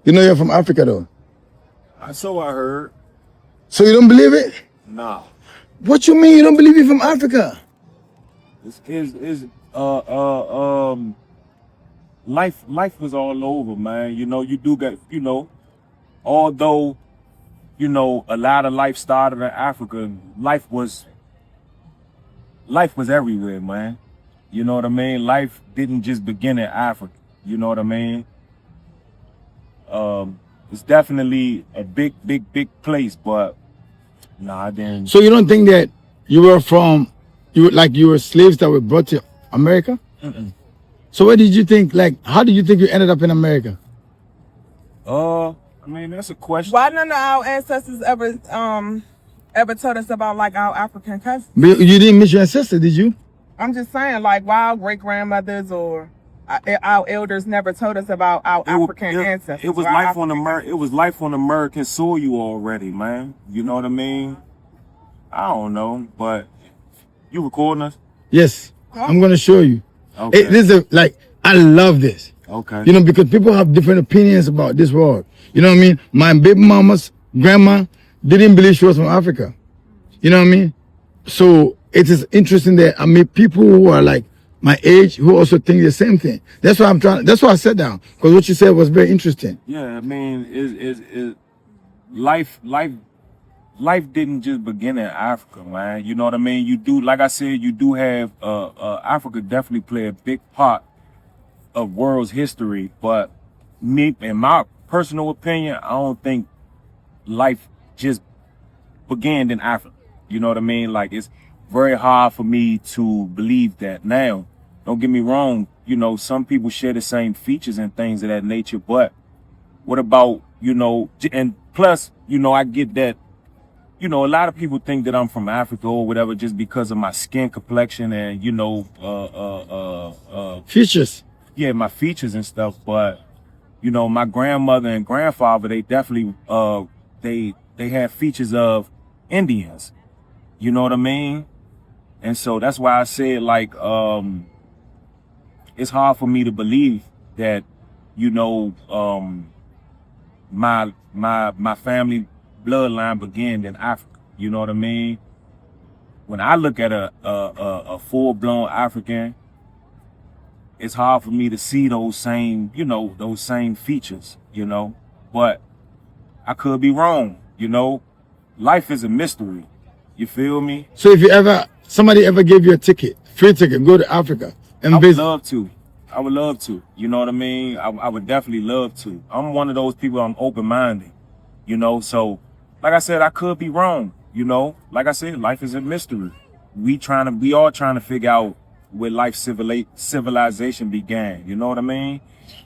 You know you're from Africa though. So I heard. So you don't believe it? Nah. What you mean you don't believe you're from Africa? Is life was all over, man. You know, you do get, although, a lot of life started in Africa, life was everywhere, man. You know what I mean? Life didn't just begin in Africa. You know what I mean? It's definitely a big place, but nah, I didn't. So you don't think that you were you were slaves that were brought to America? Mm-mm. So what did you think, like, how did you think you ended up in America? I mean, that's a question. Why none of our ancestors ever told us about like our African cousins? But you didn't meet your ancestor, did you? I'm just saying, like, why our great grandmothers or our elders never told us about our African ancestors. It was life on It was life on American soil already, man. You know what I mean? I don't know, but you recording us? Yes. I'm gonna show you. Okay. This is I love this. Okay. You know, because people have different opinions about this world. You know what I mean? My baby mama's grandma didn't believe she was from Africa. You know what I mean? So it is interesting that I meet people who are like my age who also think the same thing. That's why that's why I sat down, because what you said was very interesting. Yeah, I mean, life didn't just begin in Africa, man. You know what I mean? You do, like I said, you do have Africa definitely play a big part of world's history, but me, in my personal opinion, I don't think life just began in Africa. You know what I mean? Like, it's very hard for me to believe that. Now, don't get me wrong, some people share the same features and things of that nature, but what about, and plus, I get that, a lot of people think that I'm from Africa or whatever just because of my skin complexion and, Features. yeah, my features and stuff, but my grandmother and grandfather, they definitely they had features of Indians. You know what I mean? And so that's why I said, like, it's hard for me to believe that, my family bloodline began in Africa. You know what I mean? When I look at a full-blown African, it's hard for me to see those same features, but I could be wrong, life is a mystery, you feel me? So if somebody ever gave you a free ticket, go to Africa and visit. I would love to, you know what I mean? I would definitely love to. I'm one of those people, I'm open-minded, so like I said, I could be wrong, like I said, life is a mystery. We all trying to figure out where life civilization began. You know what I mean?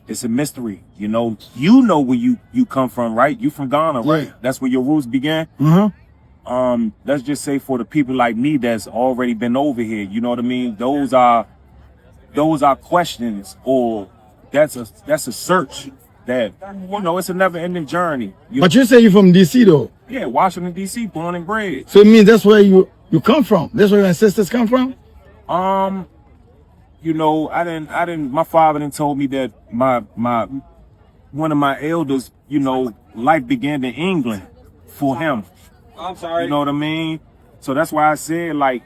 It's a mystery. You know where you come from, right? You from Ghana, right? Yeah. That's where your roots began. Mm-hmm. Let's just say for the people like me that's already been over here, you know what I mean? Those are questions, or that's a search that, it's a never ending journey. But you say you're from DC though. Yeah, Washington DC, born and bred. So it means that's where you come from. That's where your ancestors come from? I didn't, my father didn't told me that one of my elders, life began in England for him. I'm sorry. You know what I mean? So that's why I said, like,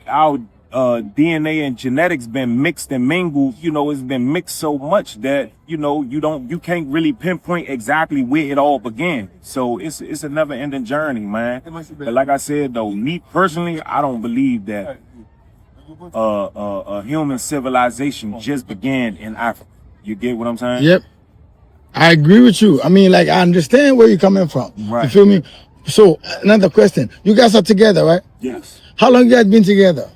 our DNA and genetics been mixed and mingled, it's been mixed so much that, you can't really pinpoint exactly where it all began. So it's a never ending journey, man. But like I said though, me personally, I don't believe that a human civilization just began in Africa. You get what I'm saying? Yep. I agree with you. I mean, like, I understand where you're coming from. Right. You feel me? So another question. You guys are together, right? Yes. How long you guys been together?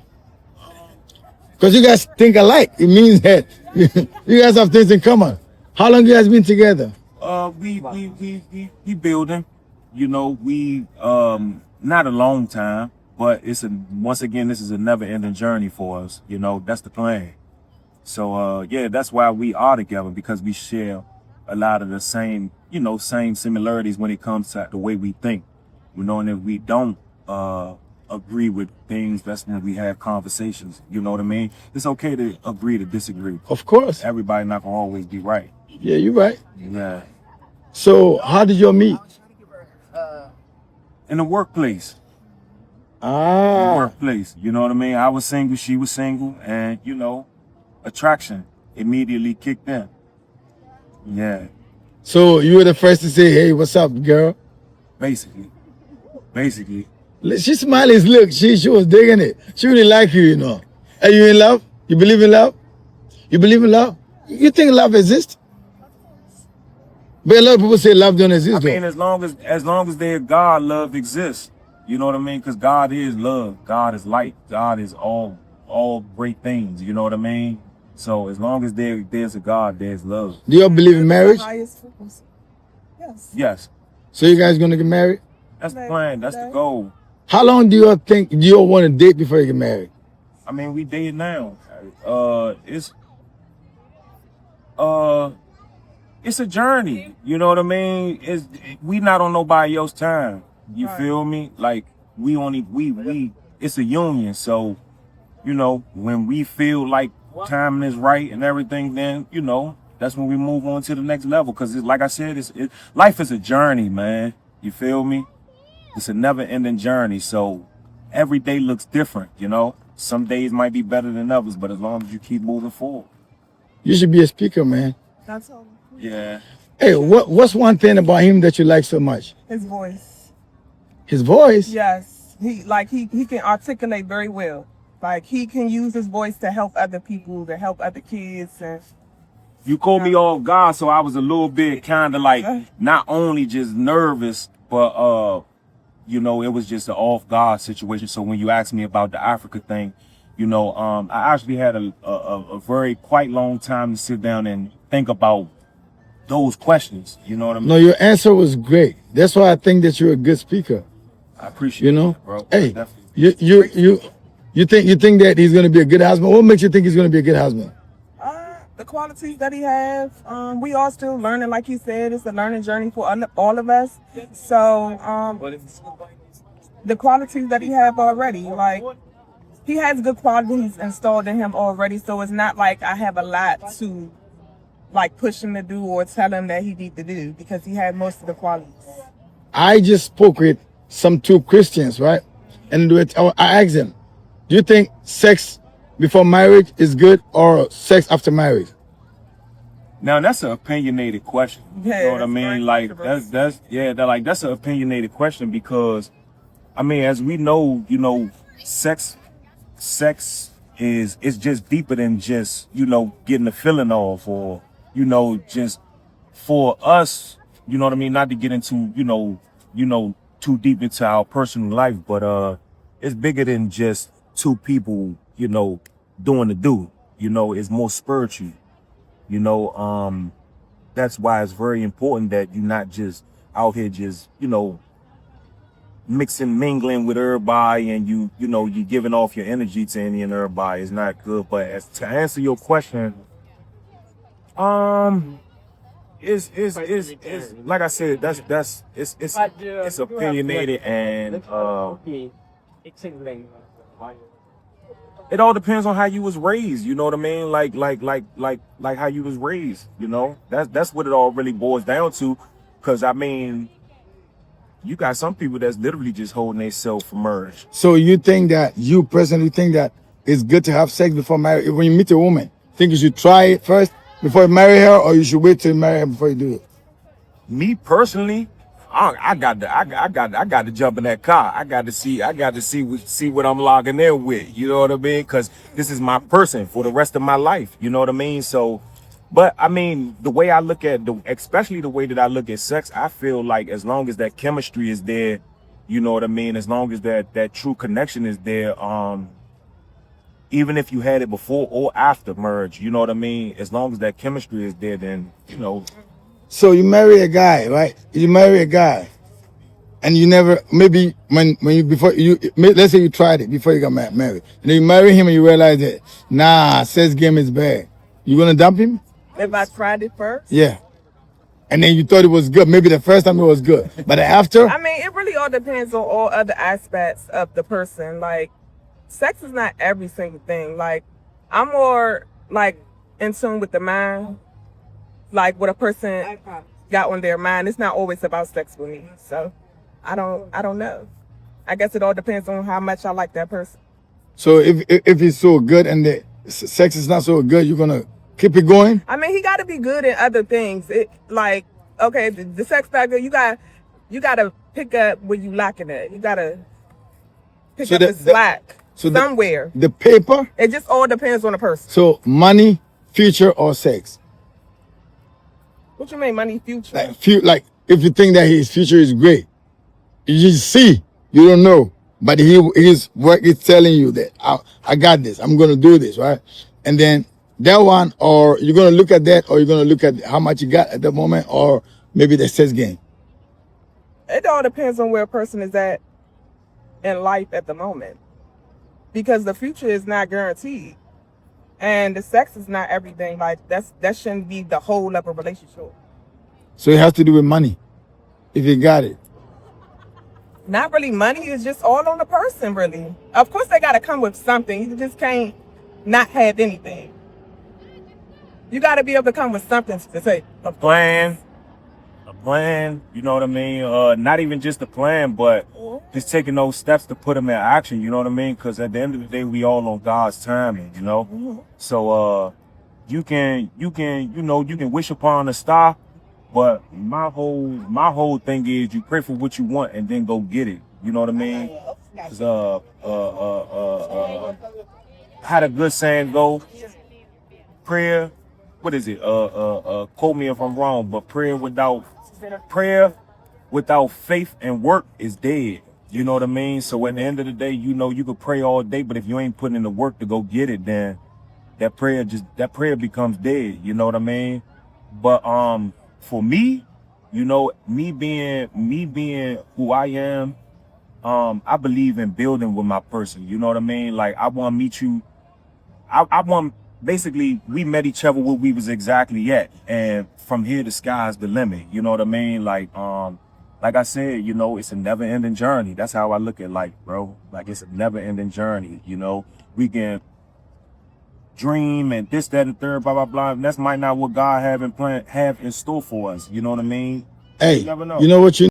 Because you guys think alike. It means that you guys have things in common. How long you guys been together? We building, we not a long time, but once again, this is a never ending journey for us. That's the plan. So yeah, that's why we are together, because we share a lot of the same similarities when it comes to the way we think. And if we don't agree with things. That's when we have conversations. You know what I mean? It's okay to agree to disagree. Of course. Everybody not gonna always be right. Yeah, you're right. Yeah. So how did you meet? In the workplace. Ah. Workplace. You know what I mean? I was single, she was single, and you know, attraction immediately kicked in. Yeah. So you were the first to say, "Hey, what's up, girl?" Basically. She smiling. Look, she was digging it. She really like you, you know. Are you in love? You believe in love? You believe in love? You think love exists? But a lot of people say love don't exist. I mean, as long as there's God, love exists. You know what I mean? Because God is love. God is light. God is all great things. You know what I mean? So as long as there's a God, there's love. Do you all believe in marriage? Yes. Yes. So you guys gonna get married? That's the plan. That's the goal. How long do you think you all want to date before you get married? I mean, we date now. It's a journey. You know what I mean? We not on nobody else's time. You feel me? Like we it's a union. So, you know, when we feel like timing is right and everything, then, you know, that's when we move on to the next level. Cause like I said, life is a journey, man. You feel me? It's a never ending journey. So every day looks different, you know? Some days might be better than others, but as long as you keep moving forward. You should be a speaker, man. That's all. Yeah. Hey, what's one thing about him that you like so much? His voice. His voice? Yes. He can articulate very well. Like he can use his voice to help other people, to help other kids, and You called me off guard, so I was a little bit kind of like not only just nervous, but you know, it was just an off guard situation. So when you asked me about the Africa thing, you know, I actually had a very quite long time to sit down and think about those questions. You know what I mean? No, your answer was great. That's why I think that you're a good speaker. I appreciate You know, that, bro. hey, Definitely. you think that he's gonna be a good husband? What makes you think he's gonna be a good husband? the qualities that he has. We all still learning, like you said, it's a learning journey for all of us. So the qualities that he have already, like he has good qualities installed in him already. So it's not like I have a lot to like push him to do or tell him that he need to do, because he had most of the qualities. I just spoke with some two Christians, right? And I asked them, do you think sex before marriage is good or sex after marriage? Now that's an opinionated question. Yeah, You know what I it's very mean? Like controversial. that's an opinionated question, because I mean, as we know, you know, sex is just deeper than just, you know, getting the feeling off, or, you know, just for us, you know what I mean, not to get into, you know, too deep into our personal life, but it's bigger than just two people, you know, doing the do. You know, it's more spiritual. You know, that's why it's very important that you're not just out here just, you know, mingling with everybody, and you know, you giving off your energy to any and everybody is not good. But to answer your question, it's like I said, it's opinionated, and it all depends on how you was raised. You know what I mean? Like how you was raised. You know, that's what it all really boils down to. Because I mean, you got some people that's literally just holding themselves for marriage. So you personally think that it's good to have sex before marriage? When you meet a woman, think you should try it first before you marry her, or you should wait till you marry her before you do it? Me personally, I got to jump in that car. I got to see what I'm logging in with. You know what I mean? Because this is my person for the rest of my life. You know what I mean? So, but I mean, the way I look at especially the way that I look at sex, I feel like as long as that chemistry is there, you know what I mean? As long as that true connection is there, even if you had it before or after marriage, you know what I mean? As long as that chemistry is there, then, you know. So you marry a guy, right? You marry a guy, and you never, maybe let's say you tried it before you got married, and then you marry him and you realize that, nah, sex game is bad. You gonna dump him? If I tried it first, Yeah. and then you thought it was good. Maybe the first time it was good, but after, I mean, it really all depends on all other aspects of the person. Like, sex is not every single thing. Like, I'm more like in tune with the mind, like what a person got on their mind. It's not always about sex with me. So, I don't know. I guess it all depends on how much I like that person. so if it's so good and the sex is not so good, you're gonna keep it going. I mean, he got to be good in other things. It like, okay, the sex not good. You got to pick up where you lacking at. You got to pick So up the- the slack so the- somewhere. The paper. It just all depends on the person. So money, future, or sex. What you mean, money, future? Like if you think that his future is great, you just see, you don't know, but his work is telling you that I got this, I'm gonna do this, right? And then that one, or you're gonna look at that, or you're gonna look at how much you got at the moment, or maybe the sex game. It all depends on where a person is at in life at the moment, because the future is not guaranteed, and the sex is not everything. Like that shouldn't be the whole of a relationship. So it has to do with money, if you got it. Not really money. It's just all on the person, really. Of course, they got to come with something. You just can't not have anything. You got to be able to come with something to say. A plan, you know what I mean? Not even just a plan, but just taking those steps to put them in action, you know what I mean? Because at the end of the day, we all on God's timing, you know? So, you can wish upon a star, but my whole thing is you pray for what you want and then go get it. You know what I mean? 'Cause, how the good saying go, prayer, what is it? Quote me if I'm wrong, but prayer without faith and work is dead. You know what I mean? So at the end of the day, you know, you could pray all day, but if you ain't putting in the work to go get it, then that prayer becomes dead. You know what I mean? But for me, you know, me being who I am, I believe in building with my person. You know what I mean? Like I want to meet you. I want. Basically, we met each other where we was exactly at, and from here the sky's the limit. You know what I mean? Like I said, you know, it's a never-ending journey. That's how I look at life, bro. Like it's a never-ending journey. You know, we can dream and this, that, and third, blah, blah, blah. And that's might not what God have in store for us. You know what I mean? Hey, You never know. you know what you